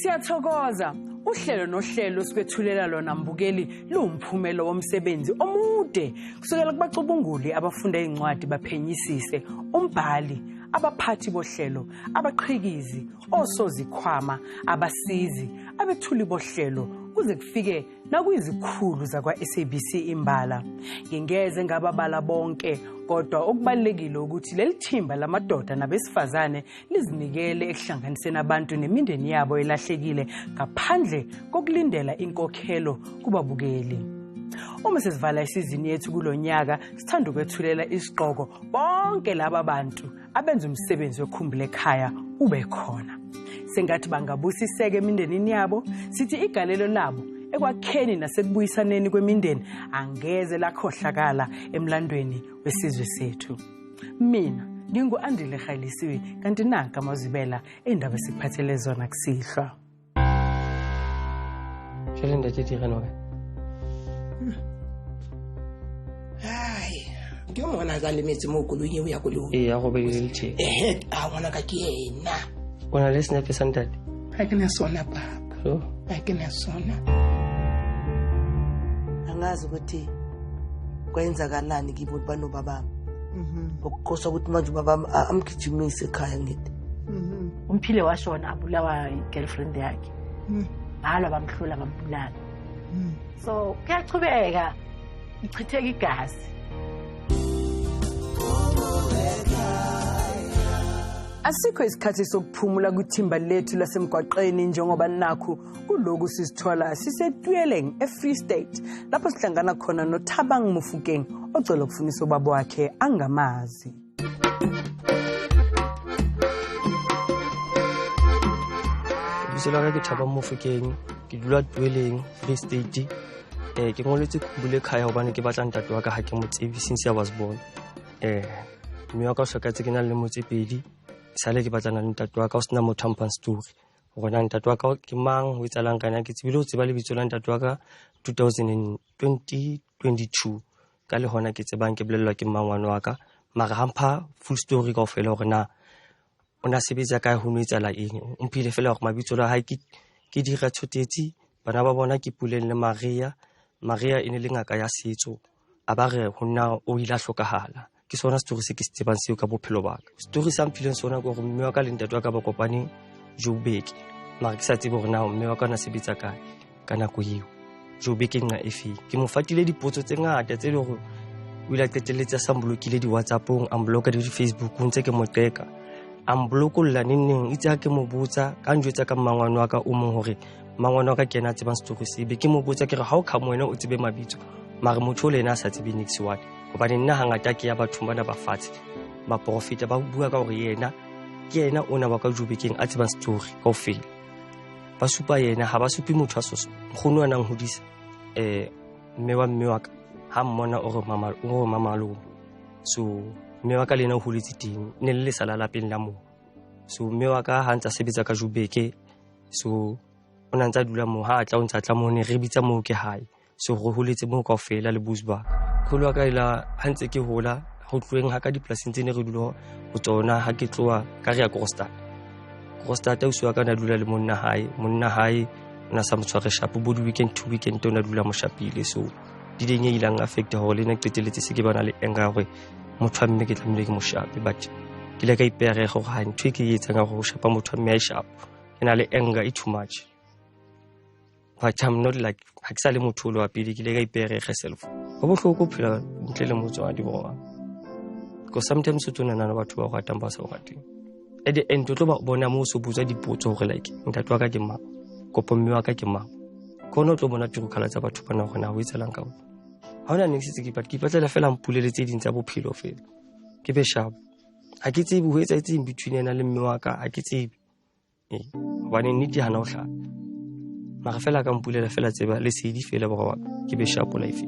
Siyathokoza uhlelo nohlelo sikwethulela lona mbukeli lumphumelo womsebenzi omude kusukela kubacubunguli abafunda incwadi baphenyisise umbhali abaphathi bohlelo abaqhikizi osozikhwama abasizi abethuli bohlelo kuze kufike nakuyizikhulu zakwa-SABC imbala ngingeze ngababala bonke kodwa okubalekile ukuthi lelithimba lamadoda nabesifazane lizinikele ekuhlanganiseni abantu nemindeni yabo elahlekile ngaphandle kokulindela inkokhelo kubabukeli. Uma sesivala isizini yethu kulonyaka sithanda ukwethulela isiqoko bonke laba bantu abenza umsebenzi wekhumbula ekhaya ube khona. Sengathi bangabusiseke emindenini yabo sithi igalelo labo ekwakheni nasekubuyisaneni kwemindeni angeze lakhohlakala emlandweni wesizwe sethu. Mina ngingu-Andile Khailisiwe kanti nanka amazibela endaba esiphathele zona kusihlwa. Jale ntate Renoka. Hayi, ngiyomona ka lemetse mo kolonye o ya kolong. Ya go be le tshi. A bona ka ke yena. Bona le snepe sa ntate. Ha ke na sona baba. So, Ha ke na sona. Angazi ukuthi kwenzakalani kibo bano baba. Ukuqosa ukuthi manje baba amgijimise ekhaya ngithi. Umphile washona abulawa girlfriend yakhe. Balo bamhlula bambulala. So kuyachubeka ichitheka igazi. Asikho isikhathi sokuphumula kuthimba lethu lasemgwaqeni njengoba nakho kuloku sizithola sisetuyeleng eFree State lapho sihlangana khona noThabang Mofokeng ocela ukufunisa ubaba wakhe angamazi. bisela ka ke Thabang Mofokeng ke dula Tuyeleng Free State. Ke ngoletse khumbule ekhaya hobane ke batla ntate wa ka ha ke mo tsebi since I was born. Mme wa ka hlokatse ke na le motsepedi sale ke batlana le ntate wa ka o sena motho ampang story gona ntate wa ka ke mang ho etsalang kana ke tsebile ho tseba lebitso la ntate wa ka 2022 ka le hona ke tsebang ke bolellwa ke mangwana wa ka mara hampha full story ka ofela hore na ona sebetsa kae ho no etsala eng mphile fela hore mabitso la hae ke dira thotetsi bana ba bona ke Puleng le Maria ene le ngaka ya setso a ba re ho nna o ila hlokahala ke sona story se ke se tsebang seo ka bophelo ba ka. Story sa mphileng sona go mme wa ka le ntate wa ka ba kopane Joburg mara ke sa tsebe hore na mme wa ka na sebetsa kae ka nako eo Joburg nna efe ke mo fatile dipotso tse ngata tse le hore o ila qetelletsa sa mblokile di WhatsAppong a mbloka di Facebook ntse ke mo teka a mblokolla neng itse ha ke mo botsa ka njwetsa ka mangwana wa ka o mong hore mangwana wa ka ke ena tsebang story se be ke mo botsa ke re ha o kha moena o tsebe mabitso mara motho le ena sa tsebe nix what hobane nna hangata ke ya batho bana ba fatshe ba profita ba bua ka hore yena ke yena ona ba ka Joburg a tsebang story ka ofela ba supa yena ha ba supi motho a soso mkgono wa nang hodisa mme wa ka ha mmona o re mamalo so mme wa ka lena o holetse teng ne le sala lapeng la mo so mme wa ka ha ntse sebetsa ka Joburg so ona ntse dula mo ha tla o ntse tla mo ne re bitsa mo ke hae so re holetse mo ka ofela le busba kholo ka ila ha ntse ke hola ho tloeng ha ka diplaseng tsene re dula ho tsona ha ke tloa ka re ya Kroonstad o swa ka na dula le monna hae ona sa motshware shapo bo weekend to weekend ona dula mo shapile so di denge ilang affect hore le ne qeteletse se ke bana le enga hore motho wa mme ke tlamile ke mo shape but ke le ka ipere go ha ntwe ke etsang go shapa motho wa mme a shapo ke na le enga too much but I'm not like ha ke sa le motho lo wa pele ke le ka ipere self go bohloko phela ntle le motho wa di bona because sometimes o tsona nana batho ba go ratang ba sa go rateng at the end o tlo ba bona mo so butsa dipotso gore like ntate wa ka ke mang kopo mme wa ka ke mang kono tlo bona tiro khala tsa batho bana go na ho etselang ka bona ha ona next se ke patlela fela mpulele tse ding tsa bophelo fela ke be sharp ha ke tsebe ho etsa etseng between ena le mme wa ka ha ke tsebe bane nnete hana o hlaka mara fela ka mpulela fela tseba le sedi fela ba ke be sharp life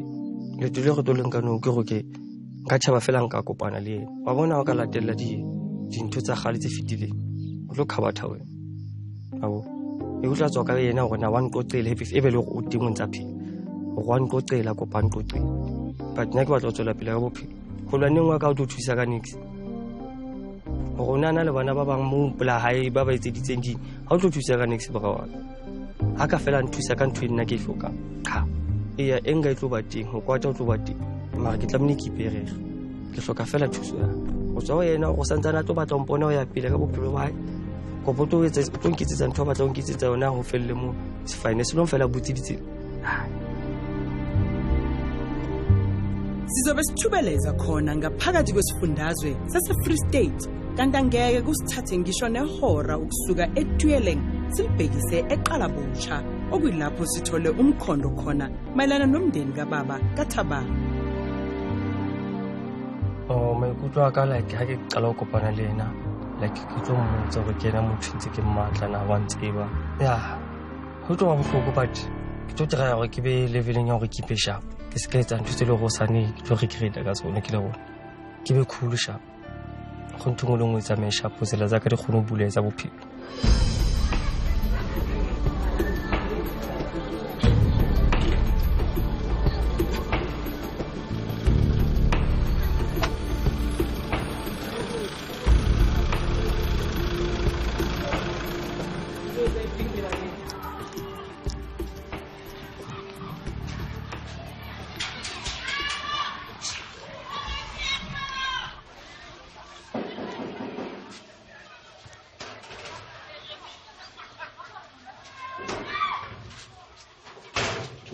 le tlo go toleng ka no ke go ke nka tshaba fela nka kopana le yena wa bona wa ka latella dintho tsa gale tse fitileng o tlo khabatha wena abo e utla tswa ka yena gore na wa nqoqele e be le go o tingwe ntsa phela go wa nqoqela kopana nqoqela but nna ke batla go tswela pele ka bophelo go lwaneng wa ka o tlo thusa ka nix Rona na le bana ba bang mo pela hae ba ba etseditseng di ha o tlo thusa ka next bra wa ha ka fela nthusa ka ntwe nna ke hloka cha e enga itlo ba teng ho kwata o tlo ba teng mara ke tlamne ke perere ke hloka fela thuso ya o tswa yena go santsana tlo batla mpona o ya pele ka bophelo ba hae go boto etsa tlo nkitsetsa ntho ba tla nkitsetsa yona ho felle mo se fine se lo fela butsiditse Sizobe sithubeleza khona ngaphakathi kwesifundazwe sase-Free State kanti angeke kusithathe ngisho nehora ukusuka eTweeling silibhekise eQalabusha okuyilapho sithole umkhondo khona mayelana nomndeni kababa kaThabang. Maikutlo a ka like ha ke qala go kopana le ena like ke tlo mmotsa gore ke ena motho ntse ke mmatla na wa ntseba ya ho tlo wa bohloko but ke tlo tira gore ke be leveleng ya gore ke be sharp ke se ka etsa ntho tse le go sane ke tlo re create ka tsone ke le bona ke be cool sharp go ntho ngwe le ngwe tsa me sharp tsela tsa ka di kgone go buletsa bophelo.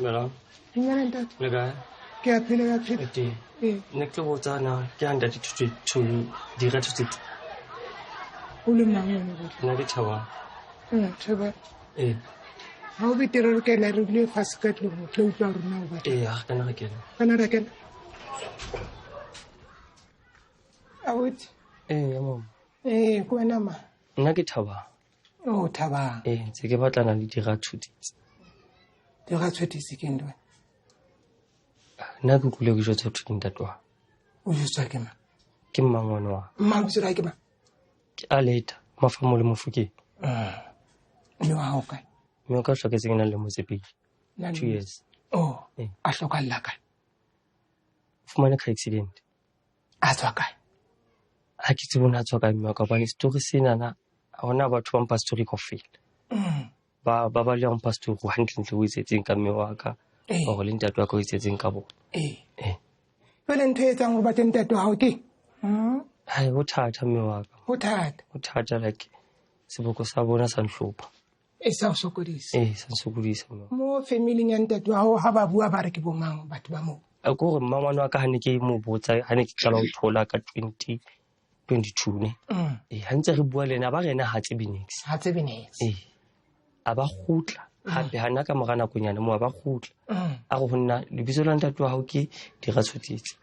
Mela. Ngwana ntate. Le ga. Ke a phela. Ne ke botsa na ke anda to dira tse O le mang na di thawa. Thaba. Ha o bitero ke la re le fast ka tlo tlo tla rona o ba. Ha kana ga kena. Kana ra kena. Awut. Mom. Ko wena ma. Nna ke Thaba. O Thaba. Tse ke batlana le dira tshutitse. Di ga tshwetise ke ndo. Nna ke kule go jotsa thuting tatwa. O jotsa ke ma. Ke mmangwana wa. Mma tsira ke ma. Ke a leta mafamo le Mofokeng. Le wa ho kae? Me o ka hloka tseng na le Motsepi. 2 years. A hloka lla kae? Fumana ka accident. A tswa kae? Ha ke tsebona tswa ka mme ka ba story sena na hona batho ba mpa story go fela. Ba le on pastor go hantle o itsetseng ka mme wa ka go le ntate wa ka o itsetseng ka bona Pele ntho e tsang go bateng ntate wa hao ke hai ho thata mme wa ka ho thata like seboko sa bona sa nhlopha e sa o sokodisa sa nsokodisa mo family ya ntate wa hao ha ba bua ba re ke bo mang batho ba mo a go re mmangwana wa ka hane ke mo botsa hane ke qala ho thola ka 2022 ne ha ntse re bua lena ba rena ha tsebe next a ba gutla hape hana ka mogana konyana mo ba gutla a go nna lebitso la ntate wa hao ke dira tshotitse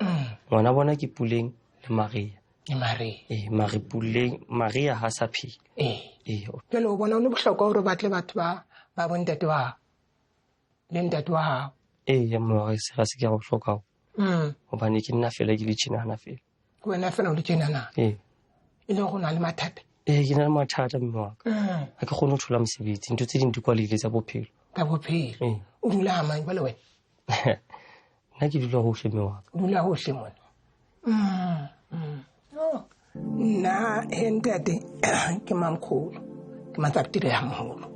ngwana bona ke Puleng le Maria Mari Puleng Maria ha sa phi pele o bona o le bohlokwa hore batle batho ba bontate wa le ntate wa hao ya mo se ga se ke go hloka hobane ke nna fela ke le tshina fela wena fela o le tshina na ile go na le mathata ke na le mathata mme wa ka ha ke kgone ho thola mosebetsi ntho tse ding di kwalile tsa bophelo o dula ha mang bale wena nna ke dula hohle mme wa ka o dula hohle mona nna ntate ke mamkhulu ke matsaptire ya moholo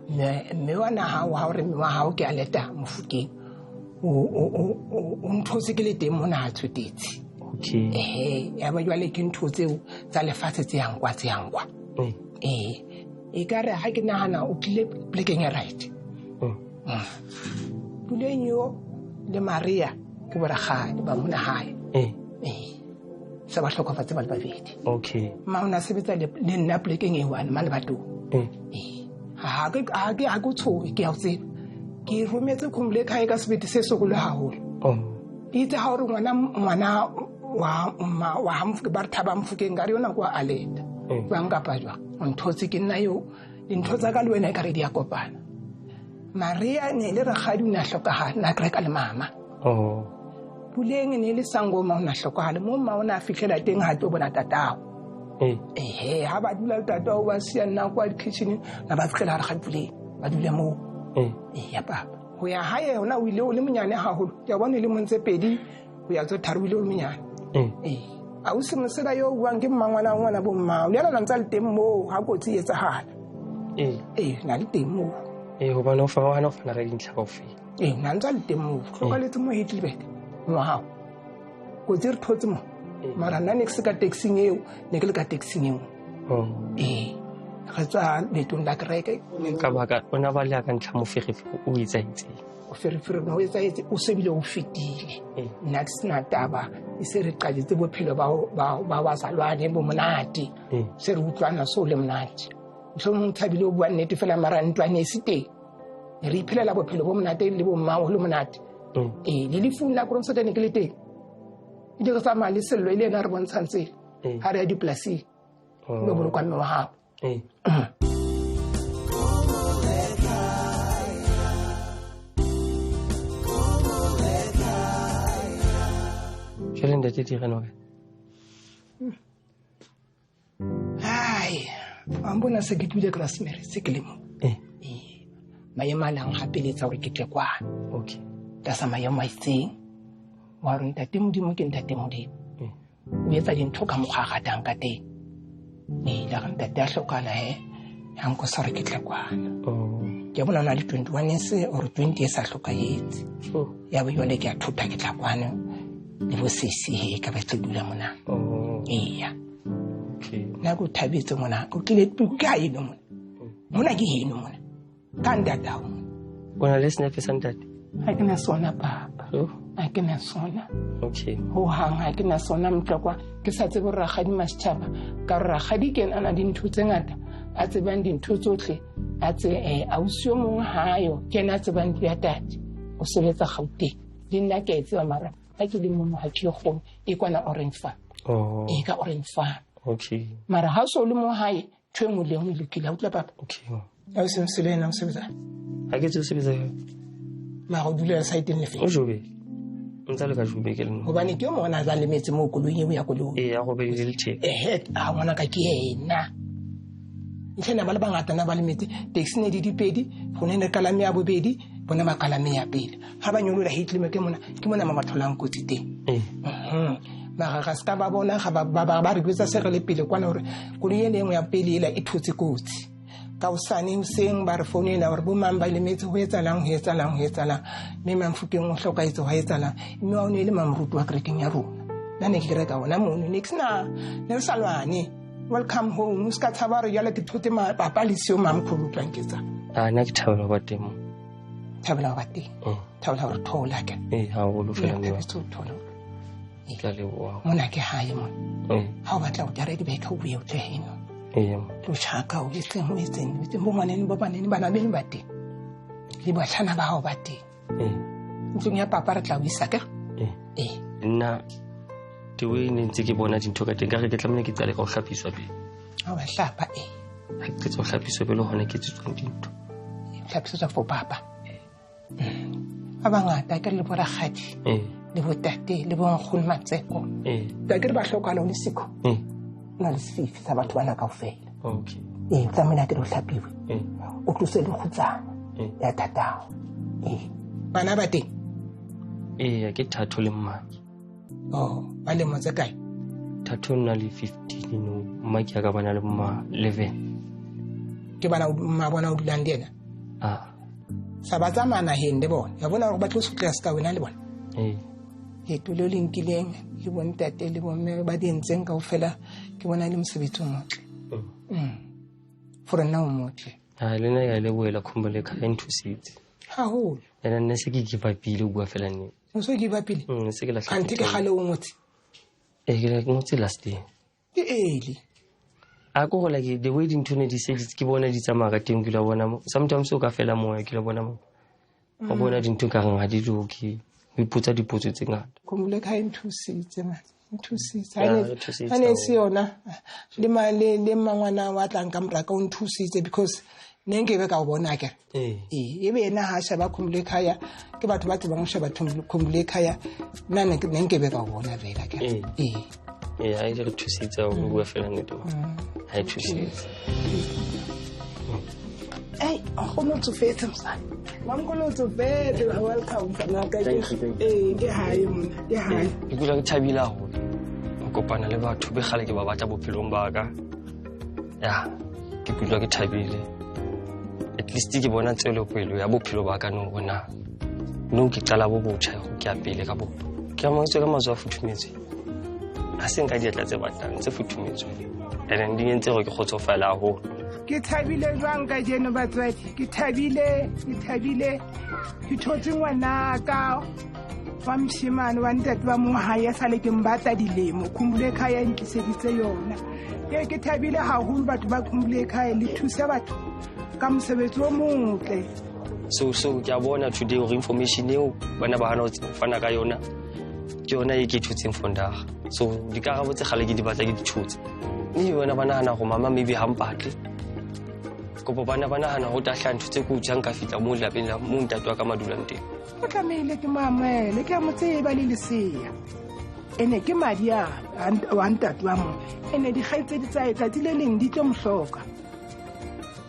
mme wana hao ha re mme wa hao ke a leta Mofokeng o nthotse ke le teng mona a tshwetetse ya ba jwale ke ntho tseo tsa lefatshe tse yang kwa e ka re ha ke nahana o tlile plekeng ya right Puleng yo le Maria ke boragane ba mona hae sa ba hlokofatse ba le babedi ma ona sebetsa le nna plekeng e one ma le batho ha ke go tshoe ke a tseba ke rometse khumle khae ka sebete se sokolo haholo itse ha o re ngwana wa hamfuke ba thaba Mofokeng ga re yona kwa aleta ba nka pajwa nthotse ke nna yo dintho tsa ka le wena ka re di a kopana Maria ne le ragadi o ne a hlokahala na kreka le mama Puleng ne le sangoma o ne a hlokahala mo mma o ne a fihlela teng ha tlo bona tatao ha ba dula tatao ba sia nna kwa kitchen na ba fihlela ga Puleng ba dule mo ya papa ho ya hae hona o ile o le monyane haholo ya bona le montse pedi ho ya tso tharo ile o le monyane a o se mosela yo o buang ke mmangwana wa ngwana bo mmao le yana na ntse le teng moo ga kotsi e etsahala na le teng moo gobane o fa gana o fana ka dintlha kaofela na ntse le teng moo tlhokaletse mo Heidelberg ngwa gago kotsi re thotse mo mara nna ne ke se ka taxing eo ne ke le ka taxing eo re tswa letong la kereke ka baka o na ba le ka ntlha mo ferefere o etsaetseng o ferefere no etsaetse o sebile o fetile nna ke sena taba e se re qaditse bophelo ba bazalwane bo monate se re utlwana so le monate so mo thabile o bua nnete fela mara ntwane se teng re iphelela bophelo bo monate le bo mmao le monate le le funa go ntse tene ke le teng e dire sa mali sello ile na re bontshantse ha re ya dipolasi no bo kwa mme wa ha Jolene te dire no hai ambona se ke tule Grassmere se ke le mo maemalang gapeletsa gore ke tle kwana okay ka sa maemo a itseng wa re ntate modimo ke ntate modimo o etsa dintho ka mokgwa gatang ka teng la re ntate a hlokala hang ko sa re ke tle kwana ke bona na le 21 years or 20 years a hlokayetse ya bo yole ke a thuta ke tla kwana le bo sesi ka ba tsedula mona iya na go thabetse mona o tlile ka eno mona ke heno mona kanda dawo bona le snepe santate ha ke na sona papa ha ke na sona ho hanga ke na sona mtlokwa ke sa tsebe ragadi masitjhaba ka ragadi ke ana dintho tse ngata a tsebang dintho tsotlhe a tse a usio mong hayo ke na tsebang di atati o sebetsa Gauteng le nna ke tseba mara ha ke le mong ha ke go e kwana Orange Farm ka Orange Farm mara ha so le mo hae thweng le mo lekile utla papa a se mselena o sebetsa ha ke tse sebetsa ma go dula site le fe o jobe ntse le ka jobe ke le go bane ke mo na za le metse mo koloi ya koloi ya go be le tsheke a bona ka ke yena ntshena ba le bangata na ba le metse taxi ne di dipedi go ne ne kalame ya bobedi bona ba kalame ya pele ha ba nyolola Heidelberg ke mona mama tholang kotsi teng mara ga ska ba bona ga ba re gwetsa se re le pele kwana hore koloi ene ya pele ela e thotse kotsi ka usane useng ba re founela hore bo mamba le metse ho etsalang me Mamfokeng o hlokaetse ho etsalang mme wa ne le mamrutu wa kerekeng ya rona nane ke reka ona mono nixna ne salwane welcome home uska tshabare yala ke thote ma papa le sio mamkhulu tlanketsa na ke thabela ba teng thabela hore thola ke ha o lo fela ne thola tla le wa mona ke hae mo ha o batla o tare di be ka o buye o tleheno lo chaka o itse mo itseng mo ngwaneng ba baneng bana be ba teng le ba tlhana ba hao ba teng ntse nya papa re tla o isa ka nna te we ne ntse ke bona dintho ka teng ka re ke tlamene ke tsale ka o hlapiswa be ha wa hlapa ha ke tso hlapiswa be le hona ke tsitsong dintho hlapiswa for papa abangata ka le bora khadi le botate le bo nkgone matseko ta ke re ba hlokala o le siko na le sefifi sa batho bana kaofela tlamela ke re o hlapiwe o tlose le kgutsana ya tatao bana ba teng ke Thato le Mmaki ba le motse kae Thato nna le 15 no Mmaki a ka bana le mma 11 ke bana mma bona o dulang di ena sa ba tsamana hende bona ya bona gore ba tlo sutla ska wena le bona tulo le nkileng le bontate le bomme ba dintseng kaofela ke bona le mosebetsi o motle for nna o motle le nna ya le boela Khumbule ka enthusitse haholo ena nne se ke giva pile o bua fela nne o so giva pile se ke la kante ke gale o ngotse ke la ngotse last day ke eli a go gola ke the way dintho ne di se ke bona di tsamaya ka teng ke la bona sometimes o ka fela moya ke la bona mo o bona dintho ka ga di doki o ipotsa dipotso tse ngata Khumbule ka enthusitse man nthusitse ane se yona le mangwana wa tlang ka mraka o nthusitse because nenge be ka o bona ke e be ena ha shaba Khumbule khaya ke batho ba tsebang shaba Khumbule khaya nna nenge be ka o bona vela ke ha e re thusitse o bua fela nnete ha e thusitse I'm to fete msana I'm going to fete welcome sana ka ke hae mona ke hae ke kula ke thabila ho kopana le batho be gale ke ba batla bophelong ba ka ya ke ikutlwa ke thabile at least ke bona tswelopele ya bophelo ba ka no bona no ke qala bo botjha go ke a pele ka bo ke a motse ka mazwa futhumetse a seng ka diatla tse batlang tse futhumetswe ene di ntse go ke khotsofala ho ke thabile jwang ka jeno batswadi ke thabile ke thotse ngwana ka wa mshimane wa ntate ba mo haya sale ke mbata dilemo khumbule khaya ntliseditse yona ke thabile haholo batho ba khumbule khaya le thusa batho ka mosebetsi o motle so ke a bona today or information eo bana ba hana ho fana ka yona ke yona e ke thutseng fondaga so dikarabo tse gale ke di batla ke di thutse mme yona bana hana go mama maybe hampatle kopo bana hana go tahla nthutse go jang ka fitla mo lapeng la mo ntatwa ka madulang teng o tlamehile ke mamele ke a motseba le leseya ene ke madia wa ntatwa mo ene di gaitse di tsaetsa di le leng di tlo mhloka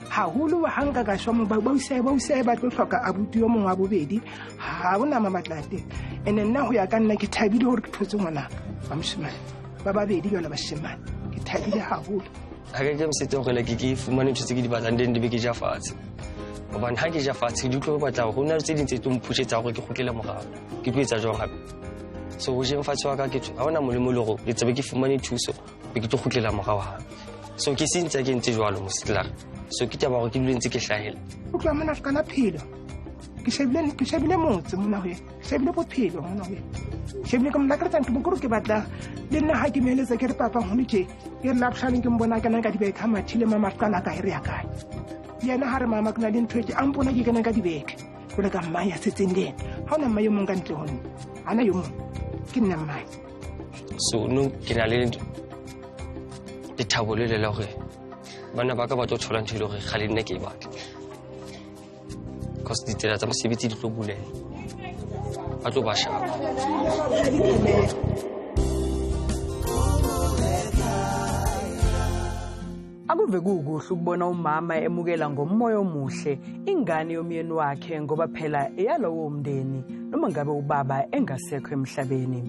haholo wa hanga ka shwa mo ba useba ba tlo hloka abuti yo mongwe wa bobedi ha bona mamatlate ene nna ho ya ka nna ke thabile hore ke thotse ngwana ba moshimane ba babedi jwale ba shimane ke thabile haholo ha ke msetse gore ke fumane ntse ke di batlang den di be ke ja fatshe gobane ha ke ja fatshe di tlo batla go nna tse dintse tlo mphusetsa gore ke gokele morago ke tloetsa jwang gape so go jeng fatshe wa ka ke ha ona molemo le go ke tsebe ke fumane thuso be ke tlo gokela morago ha so ke sintse ke ntse jwalo mositla so ke taba go ke dule ntse ke hlahela o tla mona ka na philo ke shebile motse mona ho shebile bophelo mona ho shebile ka mona ka tsantse bokuru ke batla le nna ha ke meletsa ke re papa hone ke re lapshane ke mbona kana ka dibeka mathile mama kana ka ire ya kae yena ha re mama kana le ntwe ke ampona ke kana ka dibeka go le ka mmaya tsetseng le ha ona mmayo mong ka ntle hone ana yo mong ke nna mmaya so no ke na le dithabole le la gore bana ba ka ba tlo thola ntho le gore ga le nne ke batla because ditsela tsa mosebetsi di tlo bulela ba tlo ba shapa akuve kukuhle ukubona umama emukela ngomoya omuhle ingane yomyeni wakhe ngoba phela eyalowo umndeni noma ngabe ubaba engasekho emhlabeni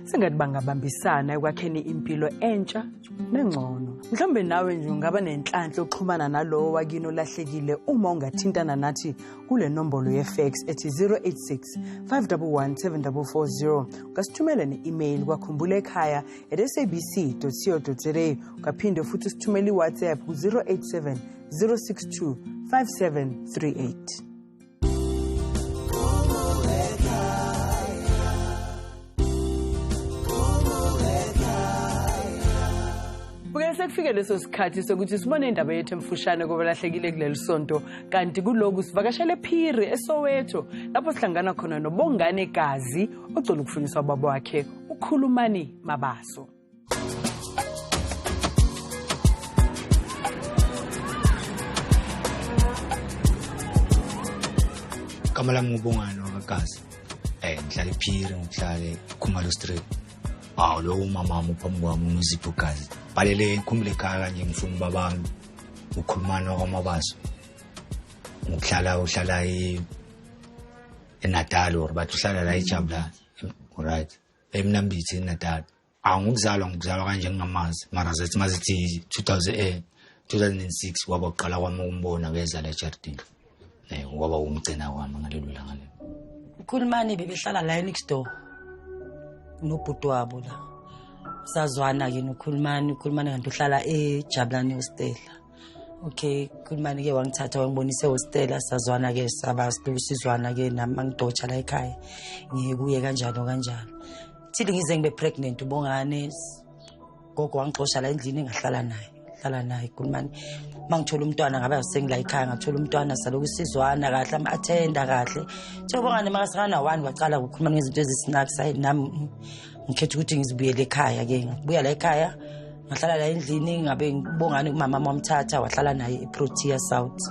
singathi bangabambisana ekwakheni impilo entsha nengcono mhlawumbe nawe nje ungaba nenhlanhla oxhumana nalowo wakini olahlekile uma ungathintana nathi kule nombolo yefax ethi 086 511 7440 ungasithumela ne-email kwakhumbulaekhaya@sabc.co.za ukaphinde futhi usithumele iWhatsApp ku-087 062 5738 sekufike leso sikhathi sokuthi sibone indaba yethu emfushane kobalahlekile kuleli sonto kanti kuloku sivakashele ePhiri eSoweto lapho sihlangana khona nobongane gazi ocela ukufuniswa ubaba wakhe ukhulumani Mabaso. Kamala ngubongane wakazi ngihlala ePhiri ngihlale Khumalo Street lo umama uphambi kwami uMzipho gazi balele ngikhumbule ekhaya kanje ngifuna babami ukhulumana kwaMabaso uhlala eNatal or bathi uhlala la eJabula right eMnambithi eNatal ngikuzalwa kanje ngingamazi mara zathi mazithi 2006 waba uqala kwami ukumbona beza la eJardini waba umgcina wami ngalelo langa lelo ukhulumani bebehlala la next door nobhuti wabo la sazwana ke nokhulumani kanti uhlala eJabulani hostel okay ukhulumani ke wangithatha wangibonisa hostel sazwana ke sabasizwana ke nami mangidotsha la ekhaya ngiyekuye kanjalo thithi ngize ngibe pregnant ubongane gogo wangixosha la endlini engahlala naye ukhulumani mangithola umntwana ngabe sengila ekhaya ngathola umntwana saloku sizwana kahle ama-attenda kahle thobongane makasakana one waqala ukukhuluma ngezinto ezisnacks nami ngikhetha ukuthi ngizibuyele ekhaya ke ngabuya la ekhaya ngahlala la endlini ngabe ngibongane umama wamthatha wahlala naye eProtea South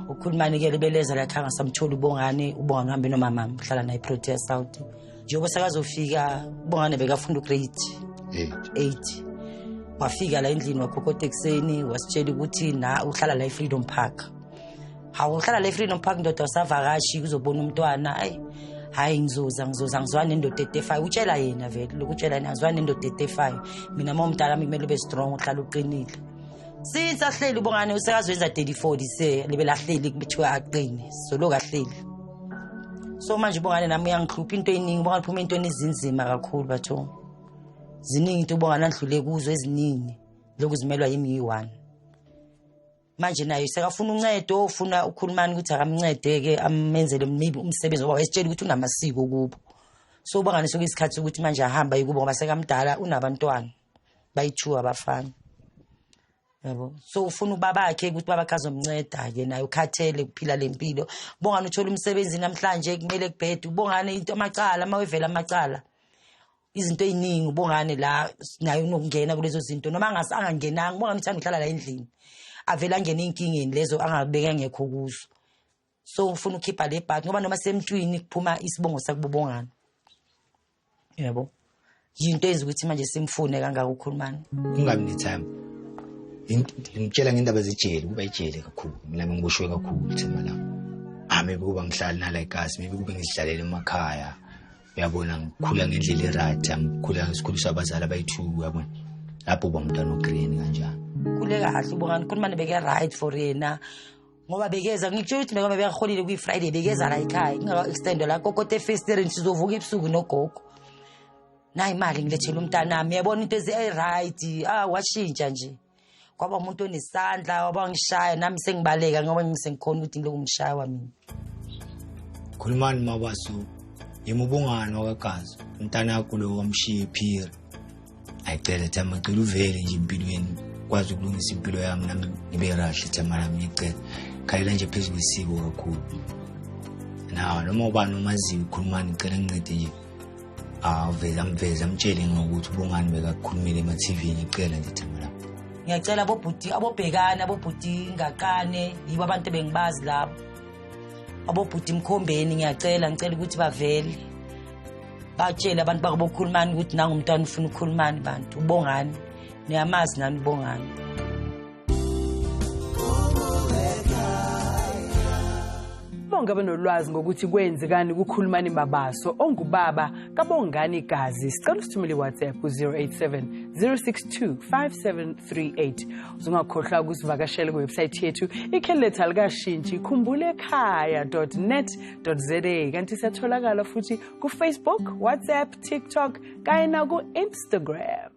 ukhulumani ke libeleza la ekhaya ngasamthola ubongane uhambe nomama ngihlala naye eProtea South njengoba sakazofika ubongane bekafunda ugrade 8 wafika la endlini wakhokotha ekseni wasitshela ukuthi na uhlala la eFreedom Park uhlala la eFreedom Park ndoda wasavakashi kuzobona umntwana hayi ngizozwa nendoda etefayo utshela yena vele lokutshela yena ngizwa nendoda etefayo mina momdala kumele ube strong uhlala uqinile since ahleli ubongane usekazoyenza 34 dise libe lahleli kubithiwa aqine so lokahleli so manje ubongane nami uyangihlupha into eningi ubongane phuma into ezinzima kakhulu batho ziningi into ubongane andlule kuzo eziningi lokuzimelwa yimi yi1 manje naye sekafuna uncedo ufuna ukhulumani ukuthi akamncedeke amenzele maybe umsebenzi ngoba wayesitshela ukuthi unamasiko kubo so ubongane soke isikhathi ukuthi manje ahamba yikubo ngoba sekamdala unabantwana bayi2 abafana yabo so ufuna ubabakhe ukuthi babakhe azomnceda ke naye ukhathele kuphila lempilo ubongane uthola umsebenzi namhlanje kumele kubhede ubongane into amacala mawevela amacala izinto eziningi ubongane la naye unokungena kulezo zinto noma angangenanga ubongane uthanda ukuhlala la endlini avela ngene inkingeni lezo angabeka ngekho kuzo so ufuna ukhipha le bhathi ngoba noma semntwini kuphuma isibongo sakubongana yabo into eyenza ukuthi manje simfune kangaka ukhulumani ungabi netime ngitshela ngendaba zejele kuba ijele kakhulu mina ngiboshwe kakhulu thema la maybe kuba ngihlala nala eGasi maybe kube ngidlalela emakhaya uyabona ngikhula ngendlela eright ngikhula ngisikhuliswa abazali abayi2 yabona lapho bomntwana ogreen kanjani kule kahle ubongani ukhulumani beke right for yena ngoba bekeza ngitsho ukuthi ngoba beyaholile kwi Friday bekeza la ekhaya ngaka extend la kokote festival sizovuka ebusuku nogogo na imali ngilethela umntana nami yabona into right washintsha nje kwaba umuntu onesandla wabangishaya nami sengibaleka ngoba ngisengikhona ukuthi ngiloko ngishaya mina khulumani mabaso yimubongana wakaGasi umntana yakho lo wamshiya ephiri ayicela thama ngicela uvele nje empilweni kwazi ukulungisa impilo yami nami ngibe rahle thama nami ngicela khayela nje phezulu isiko kakhulu noma ubani umaziwe ukhulumani ngicela ngincede nje veza amtshele ngokuthi ubongani bekakhulumile ema TV ngicela nje thama la ngiyacela abobhuti abobhekana abobhuti ngaqane yibo abantu bengibazi labo abobhuti Mkhombeni ngiyacela ngicela ukuthi bavele batshela abantu bakubokhulumani ukuthi nanga umntwana ufuna ukukhulumani bantu ubongani niyamazi nani ubongani bonke benolwazi ngokuthi kwenzekani kukhulumani Mabaso ongubaba kaBongani Igazi sicela usithumele WhatsApp ku-087 062 5738 uzungakhohlwa ukusivakashela kuwebsite yethu ikheletha likashintshi khumbulekhaya.net.za kanti siyatholakala futhi ku-Facebook, WhatsApp, TikTok kanye naku-Instagram.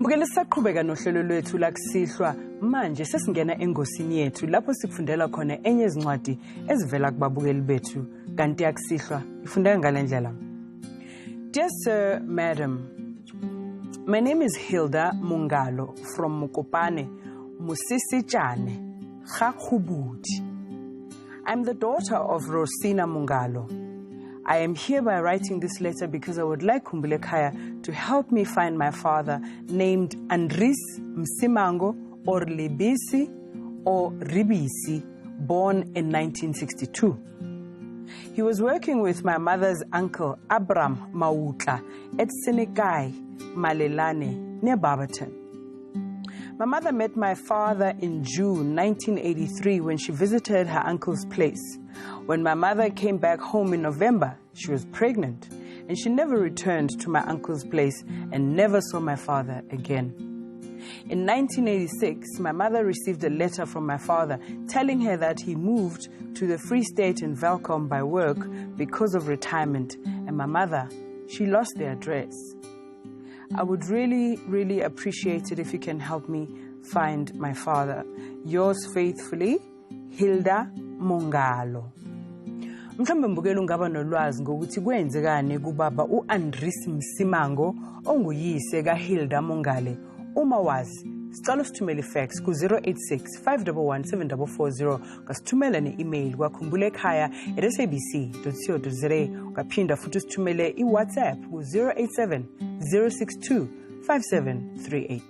Mbukele sisaqhubeka nohlelo lwethu lakusihlwa manje sesingena engosini yethu lapho sikufundela khona enye izincwadi ezivela kubabukeli bethu kanti yakusihlwa ifundeka ngalendlela. Dear Sir, Madam, my name is Hilda Mongalo from Mokopane, Musisitshane, Gakhubudi. I'm the daughter of Rosina Mongalo. I am hereby writing this letter because I would like Khumbulekhaya to help me find my father named Andries Msimango or Libisi or Ribisi, born in 1962. He was working with my mother's uncle, Abram Mautla, at Senegai, Malelane, near Barberton. My mother met my father in June 1983 when she visited her uncle's place. When my mother came back home in November, she was pregnant, and she never returned to my uncle's place and never saw my father again. In 1986, my mother received a letter from my father telling her that he moved to the Free State in Welkom by work because of retirement, and my mother, she lost the address. I would really, really appreciate it if you can help me find my father. Yours faithfully, Hilda Mongalo. Mhlambe mbukela ungaba nolwazi ngokuthi kwenzekani kubaba uAndries Msimango onguyise kaHilda Mongale. Uma wazi, sicela usithumele ifax ku-086 511 7440 ngasithumela ne-email kwakhumbulekhaya@sabc.co.za ukaphinda futhi usithumele iWhatsApp ku-087 062 5738.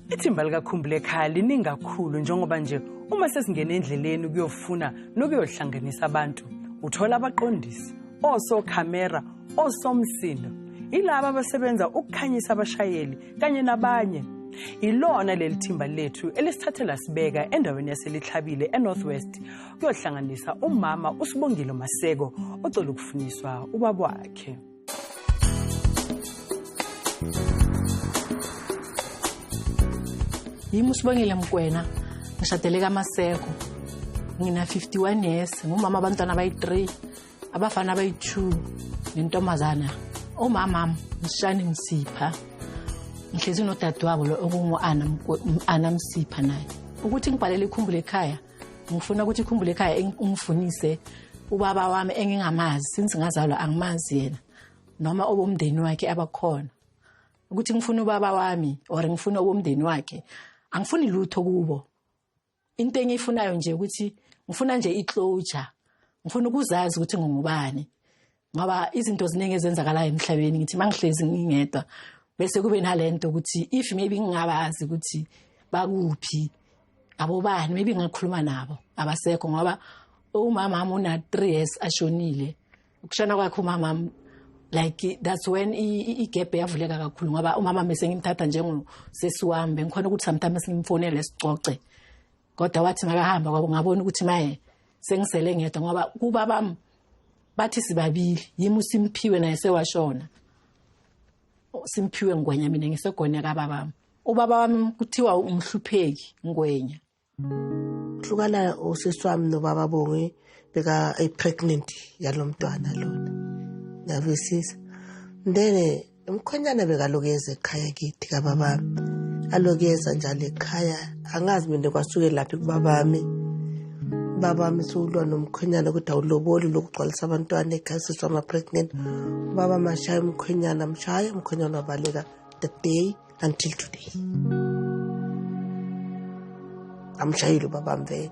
Ithimba likaKhumbulekhaya liningi kakhulu njengoba nje uma sesingena endleleni ukuyofuna nokuyohlanganisa abantu uthola abaqondisi, osokhamera, osomsindo. ilaba abasebenza ukukhanyisa abashayeli kanye nabanye. Ilona leli thimba lethu elisithathela sibeka endaweni yaseLitlhabile eNorthwest kuyohlanganisa umama uSibongile Maseko ocela ukufuniswa ubaba wakhe. Yimi uSibongile Mkwena, ngishadele kaMaseko. Ngina 51 years, ngumama abantwana abayi3, abafana abayi2 nentombazana. Umama Mshani Msipha. Ngihlezi nodadewabo lo okungu-Ana Msipha naye. Ukuthi ngibhalele ikhumbule ekhaya, ngifuna ukuthi ikhumbule ekhaya ungifunise ubaba wami engingamazi since ngazalwa angimazi yena noma obomndeni wakhe abakhona. Ukuthi ngifuna ubaba wami or ngifuna obomndeni wakhe, angifuni lutho kubo. Into engiyifunayo nje ukuthi ngifuna nje iclosure. Ngifuna ukuzazi ukuthi ngingubani. Ngoba izinto ziningi ezenzakala emhlabeni ngithi mangihlezi ngingedwa bese kube nalento ukuthi if maybe ngingabazi ukuthi bakuphi abobani maybe ngakhuluma nabo abasekho ngoba umama wami una 3 years ashonile. Ukushona kwakhe umama like that's when igap yavuleka kakhulu ngoba umama mase ngimthatha njengosesi wami ngikhona ukuthi sometimes ngimfonele sicoce kodwa wathi makahamba kwabo ngabona ukuthi maye sengisele ngedwa ngoba kuba bami bathi sibabili yimi uSimphiwe naye sewashona. Simphiwe Ngwenya mina ngisegona kababa. Ubaba wami kuthiwa umhlupheki Ngwenya. Hlukana usisi wami nobaba Bonge beka pregnant yalomntwana lona. Yavisisa. Ndene umkhonyana bekalokeza ekhaya kithi kababa. Alokeza njalo ekhaya angazi mina kwasuke laphi kubabami. Babami sulwa nomkhonyana ukuthi awuloboli lokugcwalisa abantwana ekhaya sisi wami pregnant. Baba mashaya umkhonyana wabaleka the day until today. Amshayile baba mvete.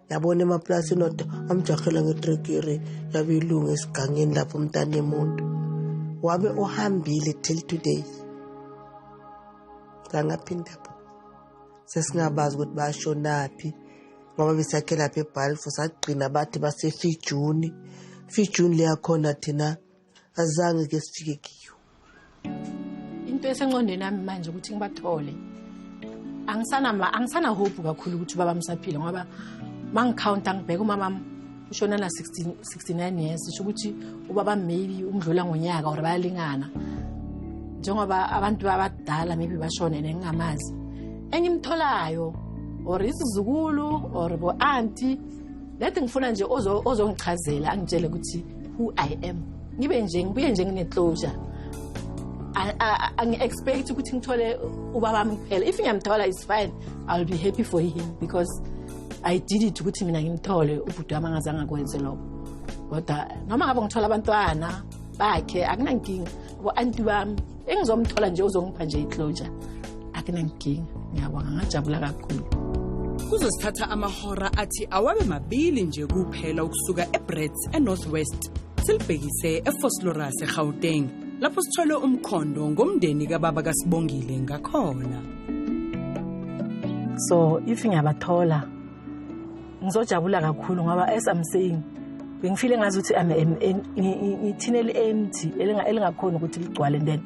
Yabona emaplasini nodwa amjahela ngetrekere yabilunga esigangeni lapho umntana emuntu. Wabe uhambile till today. Ngangaphinda pho. Sesingabazi ukuthi bashonaphi. Ngoba besakhe lapha eBalfour sagcina bathi basefijuni. Fijuni leyakhona thina azange ke sifike kiyo. Into esengqondweni nami manje ukuthi ngibathole. Angisana hope kakhulu ukuthi baba msaphile ngoba mangicounta ngibheka umama ushona na 69 years isho ukuthi ubaba maybe umdlula ngonyaka or bayalingana. Njengoba abantu abadala maybe bashona nengingamazi. Engimtholayo or isizukulu or bo auntie lethi ngifuna nje ozongichazela angitshele ukuthi who I am. Ngibuye nje ngine-closure. Angi-expect ukuthi ngithole ubaba wami kuphela. If ngiyamthola is fine, I'll be happy for him because I did it ukuthi mina ngimthole ubhuti wami angazange akwenze lokho. Kodwa noma ngabe ngithola abantwana bakhe akunankinga. Bo-auntie bami engizomthola nje uzongipha nje i-closure akunankinga. Ngiyabonga ngajabula kakhulu. Kuzosithatha amahora athi awabe mabili nje kuphela ukusuka eBrits eNorthwest silibhekise eFosloras eGauteng lapho sithole umkhondo ngomndeni kababa kaSibongile ngakhona. So if ngiyabathola ngizojabula kakhulu ngoba as I'm saying bengifile ngazi ukuthi ngithinele empty elingakhona ukuthi ligcwale then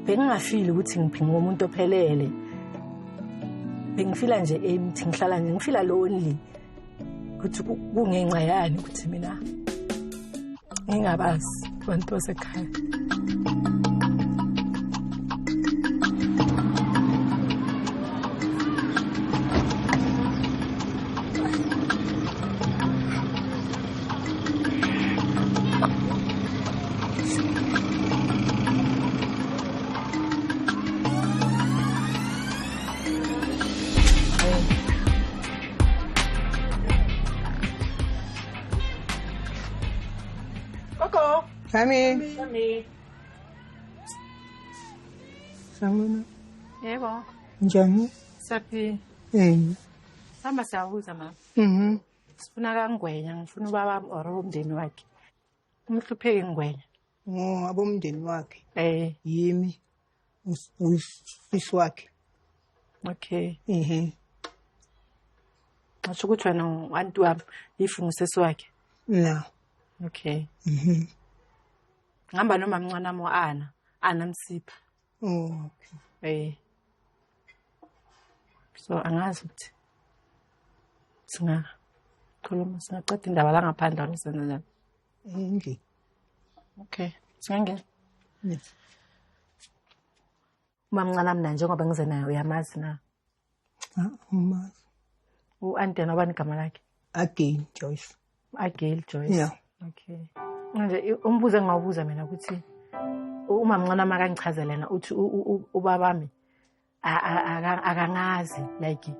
bengingafili ukuthi ngiphinga umuntu ophelele. Bengifila nje empty ngihlala nje ngifila lonely ukuthi kungenxa yani ukuthi mina ngingabazi abantu basekhaya. Kami. Samuna. Yebo. Njani? Saphi. Samba siyabuza mama. Sifuna kaNgwenya, ngifuna ubaba or umndeni wakhe. Umhlupheki Ngwenya. Abomndeni wakhe. Yimi. Usisi wakhe. Okay. Asho ukuthi wena umuntu wami ifu ngusisi wakhe. No. Okay. Ngihamba noma mncane mo Ana. Anamsipha. Okay. So angazi ukuthi singakhuluma singaqeda indaba la ngaphandle alusenza njani. Ngi. Okay. Singangena. Yes. Mamncane mina njengoba ngize naye uyamazi na? Umazi. U-Auntie nobani igama lakhe? Again Joyce. Agail Joyce. Yeah. Okay. Manje umbuzo engawubuza mina ukuthi uma mncane makangichazelena uthi ubabami akangazi like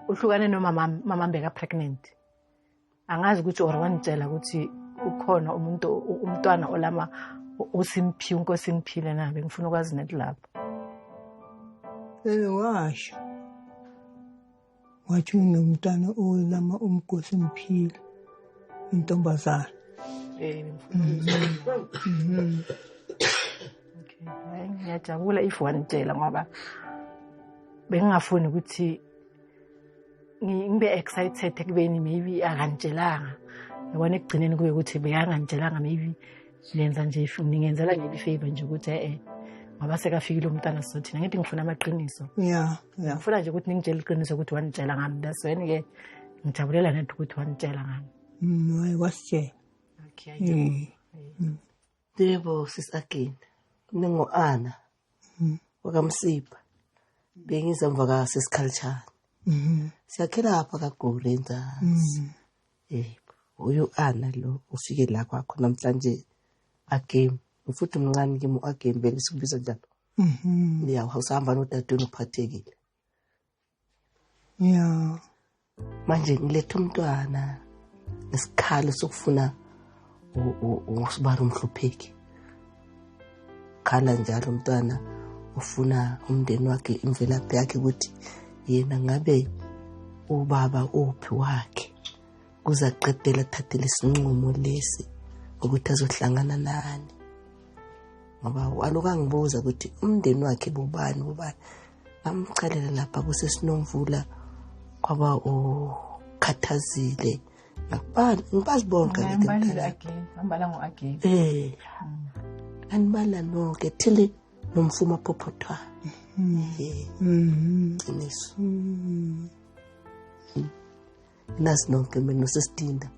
uhlukane nomama mbeka pregnant. Angazi ukuthi or wanitshela ukuthi ukhona umntwana olama uSimphiwe Nkosi Simphile na bengifuna ukwazi net lapho. Washo. Wathi unomntwana olama uNkosi Simphile intombazana. Okay, ngiyajabula if wanitshela ngoba bengingafuni ukuthi ngibe excited ekubeni maybe akanitshelanga. Yabona ekugcineni kube ukuthi bekanganitshelanga maybe lenza nje ngingenzela nje ifavor nje ukuthi ngoba sekafikile umntana sothina ngithi ngifuna amaqiniso. Yeah. Ngifuna nje ukuthi ningitshele iqiniso ukuthi wanitshela ngami. That's when ke ngijabulela nathi ukuthi wanitshela ngami. Wasitshela. Okay. Yebo sis Again. Ningo-Ana. Wakamsipha. Bengiza mva sis Culture. Siyakhela lapha kaGoli enzansi. Yebo. Uyu-Ana lo ufike la kwakho namhlanje Again. Ufuthi mncane kimi u-Again bengisibiza njalo. Ndiyawa usahamba nodadweni uphathekile. Yeah. Manje ngilethe umntwana esikhalo sokufuna usibara umhlupheki. Khala njalo umntwana ufuna umndeni wakhe imvelaphi yakhe ukuthi yena ngabe ubaba uphi wakhe kuzaqedela thathela isinqumo lesi ukuthi azohlangana nani. Ngoba aloka ngibuza ukuthi umndeni wakhe bobani amchalela lapha kuseSinomvula kwaba ukhathazile ngibazi bonke ngibala ngo-Again. Anibala nonke thile nomfuma phophothwa. Qiniso. Nasi nonke mina noSisidinda.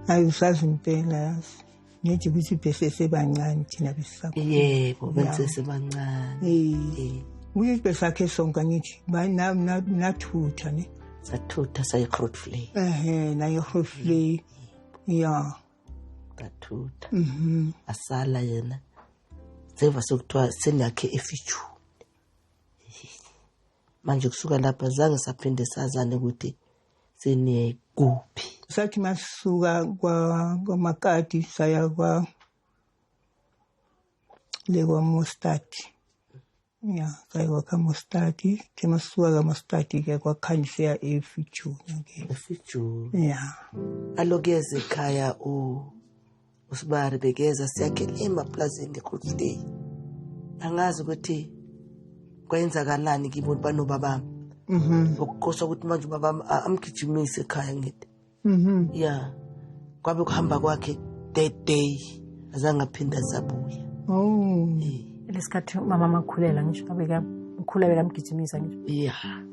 Ayusazi impela yazi. Ngithi ukuthi bese bancane thina besakho. Yebo bese bancane. Uye besakhe sonke ngithi nathutha ne. Sathutha saye Grootvlei. Naye Grootvlei. Yeah. Sathutha. Asala yena. Seva sokuthiwa senakhe efichu. Manje kusuka lapha zange saphinde sazane ukuthi sene kuphi. Sathi masuka kwaMakati saya lekwa Mostati. Yeah, saya kwa Mostati, masuka kwaMostati ke kwakhanyisa efichu ke. Efichu. Yeah. Alogeze ekhaya usibari begeza siyakhela emaplazini eGrootvlei. Angazi ukuthi kwenzakalani kibo banobaba. Ukukhosa ukuthi manje ubaba amgijimise ekhaya ngithi. Yeah. Kwabe kuhamba kwakhe that day azange aphinda zabuya. Lesikhathi mama makhulela ngisho abeka ukhula bekamgijimisa ngisho. Yeah.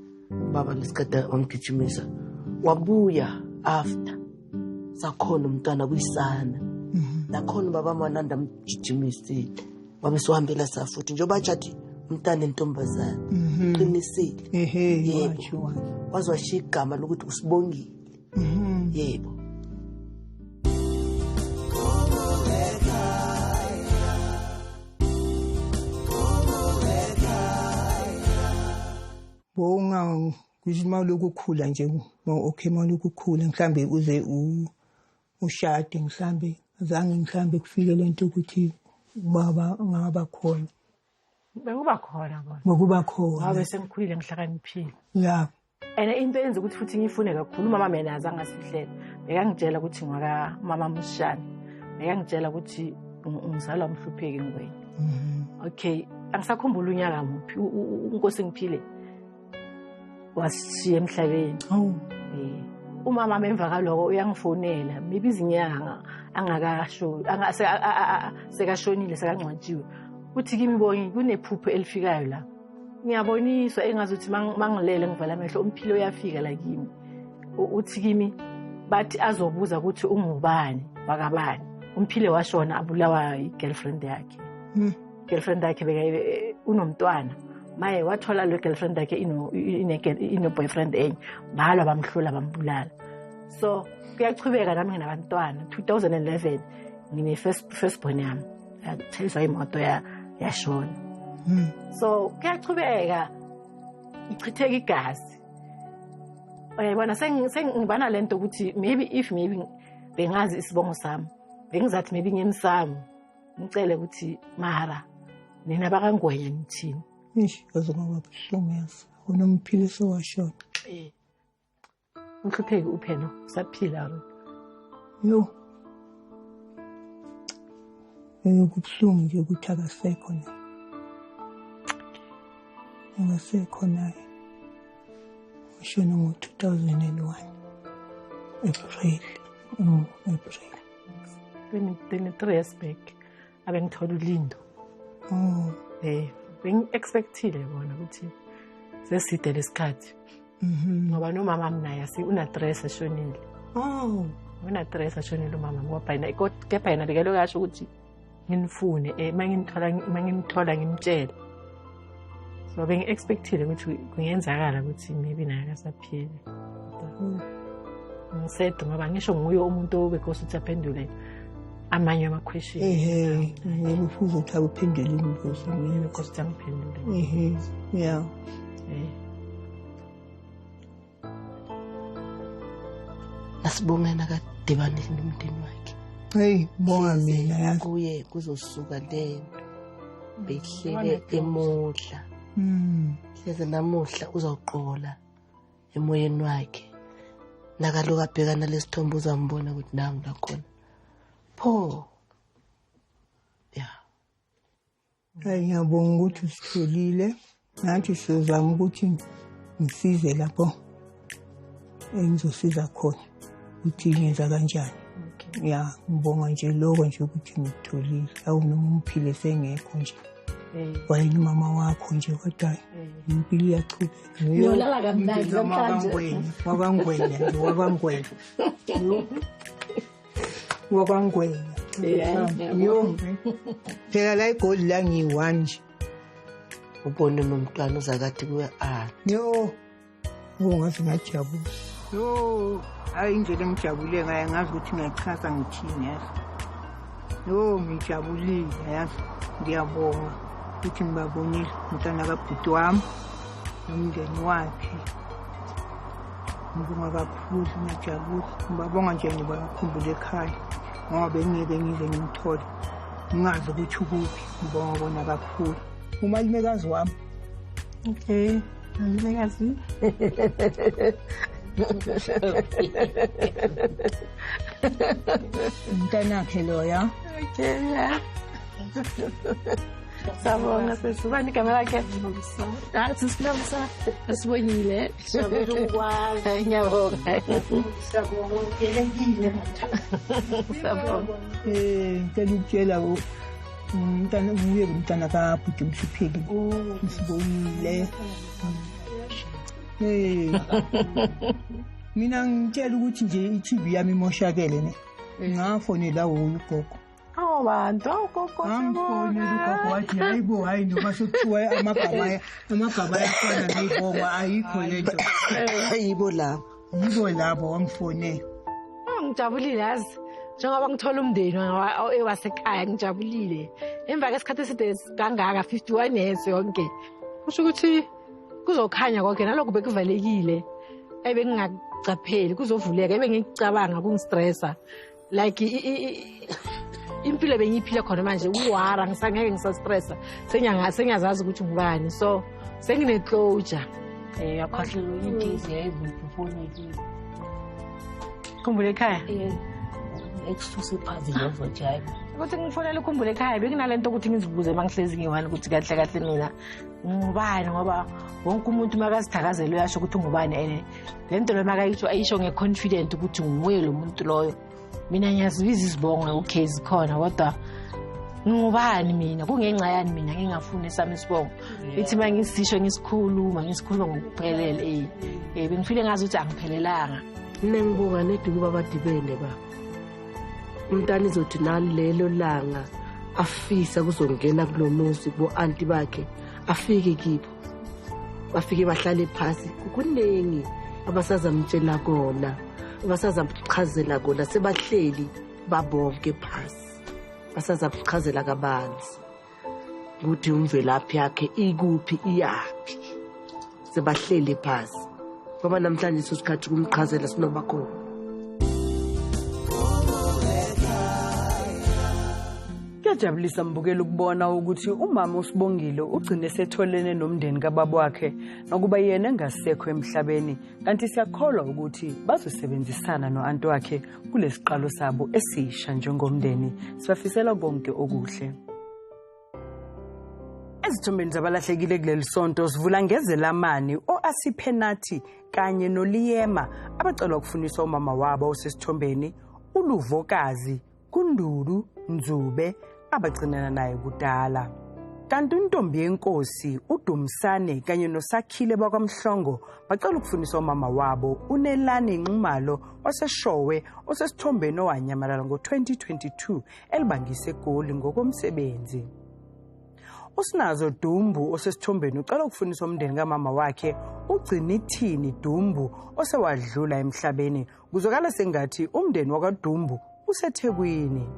Baba lesikhathi omgijimisa wabuya after sakhona umntwana kuyisana. Nakhona baba mananda amgijimisile. Wabe sohambela safuthi njengoba chathi umntana entombazana. Qinisile. Yebo. Wazwashiya igama lokuthi usibongile. Yebo. Bonga kuzimali ukukhula nje okay mali ukukhula mhlambe uze ushade mhlambe azange mhlambe kufike lento ukuthi baba ngaba khona. Bekuba khona bona. Ngokuba khona. Wabe sengikhulile ngihlakaniphile. Yeah. And into enze ukuthi futhi ngifune kakhulu mama mina azange asihlela. Bekangitshela ukuthi ngaka mama Mushani. Bekangitshela ukuthi ngizalwa umhlupheki ngwena. Okay, angisakhumbula unyaka muphi uNkosi Simphile washiya emhlabeni. Umama emva kaloko uyangifonela maybe izinyanga angakasho sekashonile sekangcwatshiwe uthi kimi Bongi kunephupho elifikayo la ngiyaboniswa engazuthi mangilele ngivala amehlo umphilo uyafika la kimi uthi kimi bathi azobuza ukuthi ungubani wakabani umphile washona abulawa igirlfriend yakhe girlfriend yakhe beka unomntwana maye wathola lo girlfriend yakhe ino boyfriend enye balwa bamhlula bambulala so kuyachubeka nami nginabantwana 2011 ngine first born yami yatheliswa imoto yashona so kuyachubeka ichitheka igazi uyabona sengibana lento ukuthi maybe bengazi isibongo sami bengizathi maybe ngenisami ngicele ukuthi mara nina bakangwenya ngithini azokuba buhlungu yazi unomphiliso washona Ngihlupheki upheno saphila yo kubuhlungu nje ukuthi akasekho na akasekho naye washona ngo-2001 April 23 years back abengithola ulindo bengi-expectile bona ukuthi seside lesikhathi ngoba nomama naye una-3 ashonile una-3 ashonile umama ngoba kepha yena bekelo kasho ukuthi nginifune mangimthola ngimtshele so bengi-expectile ukuthi kungenzakala ukuthi maybe naye akasaphile ngisedwa ngoba ngisho nguye umuntu obekose ukuthi aphendule amanye ama-question yebo ufuze ukuthi awuphendule imibuzo mina bekose ukuthi angiphendule ya asibongena kadibane nomndeni wakhe hey bonga mina yazi kuye kuzosuka lento behlele emuhla hleze namuhla uzawuqola emoyeni wakhe nakaloku abhekana lesithombe uzambona ukuthi nangu la khona pho ya ngiyabonga ukuthi usitholile nathi sizama ukuthi ngisize lapho engizosiza khona ukuthi ngenza kanjani ya ngibonga nje lokho nje ukuthi ngitholile awunoma umphile sengekho nje wayini mama wakho nje kodwa impilo iyaqhubeka ngiyolala kamnandi namhlanje wakangwenya yo phela la igoli la ngiyi-1 nje ubone nomntwana uzakathi kuwe yo ungathi ngajabula yo hayi indlela engijabule ngayo ngazi ukuthi ngiyachaza ngithini yazi yo ngijabulile yazi ngiyabonga ukuthi ngibabonile umntwana kabhuti wami nomndeni wakhe ngibonga kakhulu ngiyajabula ngibabonga nje ngibakhumbule ekhaya ngoba bengeke ngize ngimthole ngingazi ukuthi ukuphi ngibonga bona kakhulu umalumekazi wami okay umalumekazi umntanakhe loya okay ya sabona sesibani igama lakhe sisinomsa asibonyile ngiyabonga ngicela ukutshela umntana kabhuti Mhlupheki sibonile mina ngitshela ukuthi nje i-TV yami imoshakele ne ngafonela ugogo bantu ugogo angifonela ugogo wathi hayibo hayi noma sekuthiwa amagama ayafana ney'bongo ayikho lento yibo labo wangifonela ngijabulile yazi njengoba ngithola umndeni wasekhaya ngijabulile emva kwesikhathi eside kangaka 51 years yonke kusho ukuthi kuzokhanya konke nalokho bekuvalekile ebengingacapheli kuzovuleka ebengicabanga kungistressa like impilo bengiyiphila khona manje uwara ngisangeke ngisastressa sengiyazazi ukuthi ngubani so sengine-closure yakhohlelwa inhliziyo yayivuphuphonekile khumbule ekhaya ekususe phansi ngevothi hayi ukuthi ngifonela ukhumbule ekhaya bekunalento ukuthi ngizibuze uma ngihlezi ngiyi-1 ukuthi kahle kahle mina ngubani ngoba wonke umuntu makazithakazela uyasho ukuthi ungubani and le nto leyo ayisho nge-confident ukuthi nguye lo muntu loyo mina ngiyazibiza izibongo okay zikhona kodwa ngubani mina kungenxa yani mina ngingafuni esami isibongo ithi mangisisho ngisikhuluma ngokuphelele bengifile ngazi ukuthi angiphelelanga nengibonga neduku babadibene ba umntana izothi nalelo langa afisa kuzongena kulomuzi bo anti bakhe afike kibo bafike bahlale phasi kuningi abasazamtshela kona abasazamchazela kona sebahleli babonke phasi basazabuchazela kabanzi ukuthi umvelaphi yakhe ikuphi iyaphi sebahleli phasi ngoba namhlanje sosikhathi kumchazela sinoba khona. Kuyajabulisa mbukela ukubona ukuthi umama uSibongile ugcine setholene nomndeni kababa wakhe nokuba yena engasekho emhlabeni kanti siyakholwa ukuthi bazosebenzisana noanti wakhe kulesiqalo sabo esisha njengomndeni. Sibafisela konke okuhle. Ezithombeni zabalahlekile kuleli sonto sivula ngezelamani oAsiphenathi kanye noLiyema abacelwa ukufuniswa umama wabo osesithombeni uLuvokazi kuNdulu Nzube abagcinana naye kudala. Kanti intombi yenkosi uDumsane kanye noSakhile bakwaMhlongo bacela ukufuniswa umama wabo uNelani Nxumalo waseshowe osesithombeni owanyamalala ngo-2022 elibangise eGoli ngokomsebenzi. Usinazo Dumbu osesithombeni ucela ukufuniswa umndeni kamama wakhe uGcinithini Dumbu osewadlula emhlabeni kuzokala sengathi umndeni wakwaDumbu useThekwini.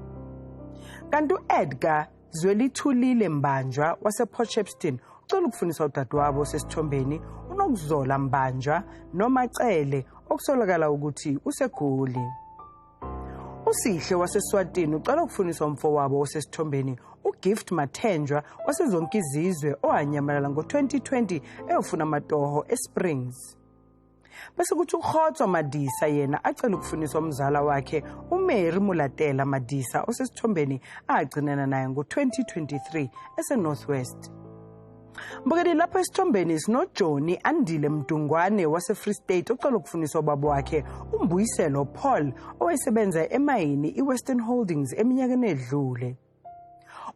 Kanti uEdgar Zwelithulile Mbanjwa wasePortshepstone ucela ukufuniswa udadewabo osesithombeni uNokuzola Mbanjwa noMacele okusolakala ukuthi useGoli. Usihle waseSwatini ucela ukufuniswa umfowabo osesithombeni uGift Mathenjwa wasezonke izizwe owanyamalala ngo-2020 eyofuna amatoho eSprings. Bese kuthi uKhotswa Madisa yena acela ukufuniswa umzala wakhe uMary Mulatela Madisa osesithombeni agcinana naye ngo-2023 eseNorthwest. Mbukeli lapho esithombeni sinoJohnny Andile Mdungwane waseFree State ocela ukufuniswa ubaba wakhe uMbuyiselo Paul owayesebenza emayini iWestern Holdings eminyakeni edlule.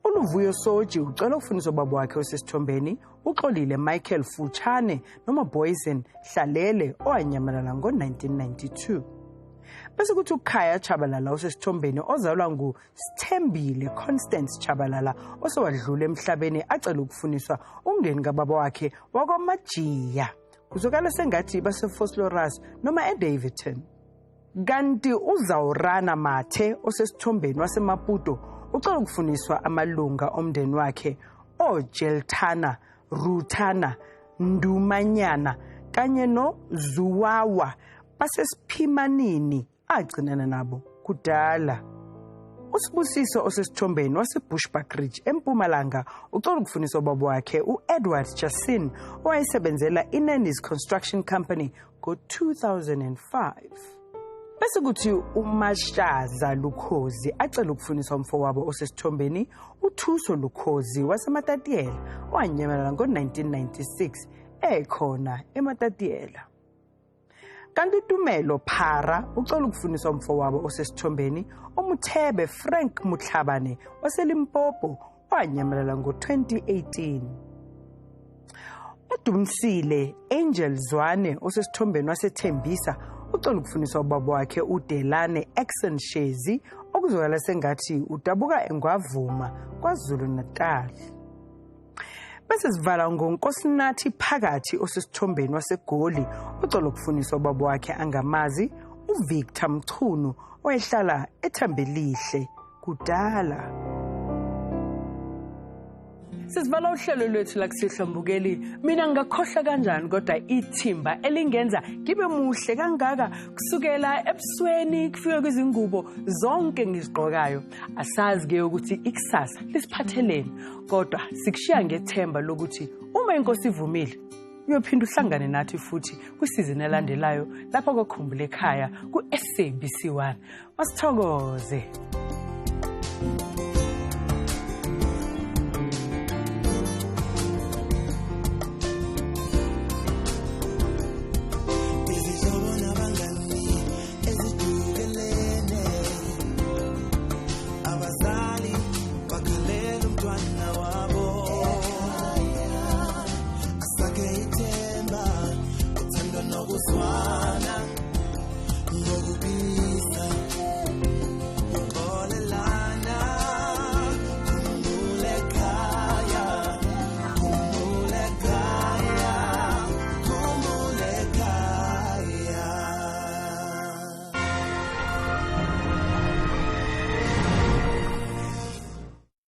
uLuvuyo Soji ucela ukufuniswa ubaba wakhe osesithombeni uXolile Michael Futshane noma Boysen Hlalele owanyamalala ngo-1992. Bese kuthi uKhaya Chabalala osesithombeni ozalwa nguSithembile Constance Chabalala osewadlula emhlabeni acela ukufuniswa umndeni kababa wakhe wakwaMajiya kuzokala sengathi baseFosloras noma eDavidton. Kanti uZawurana Mathe osesithombeni wasemaputo ucela ukufuniswa amalunga omndeni wakhe oJelthana Ruthana Ndumanyana kanye noZuwawa basesiphimanini agcinana nabo kudala. uSibusiso osesithombeni waseBushbuckridge eMpumalanga ucela ukufuniswa ubaba wakhe uEdward Jasin owayesebenzela iNanny's Construction Company ngo-2005. Bese kuthi uMashaza Lukhozi acela ukufuniswa umfowabo osesithombeni uThuso Lukhozi wasematatiyela owanyamalala ngo-1996 ekhona ematatiyela. Kanti uTumelo Phara ucela ukufuniswa umfowabo osesithombeni uMuthebe Frank Mutlhabane waseLimpopo owanyamalala ngo-2018. uDumsile Angel Zwane osesithombeni waseThembisa ucela ukufuniswa ubaba wakhe uDelane Exon Shezi okuzokala sengathi udabuka eNgwavuma kwaZulu Natal. Bese sivala ngoNkosinathi Phakathi osesithombeni waseGoli ucela ukufuniswa ubaba wakhe angamazi uVictor Mchunu oyehlala eThambelihle kudala. Sisivala uhlelo lwethu la kusihlambukeli mina ngakhohlwa kanjani kodwa ithimba elingenza ngibe muhle kangaka kusukela ebusweni kufika kwizingubo zonke ngizigqokayo asazi ke ukuthi ikusasa lisiphatheleni kodwa sikushiya ngethemba lokuthi uma inkosi ivumile uyophinda uhlangane nathi futhi kwisizini elandelayo lapha kwaKhumbula Ekhaya ku-SABC1 masithokoze.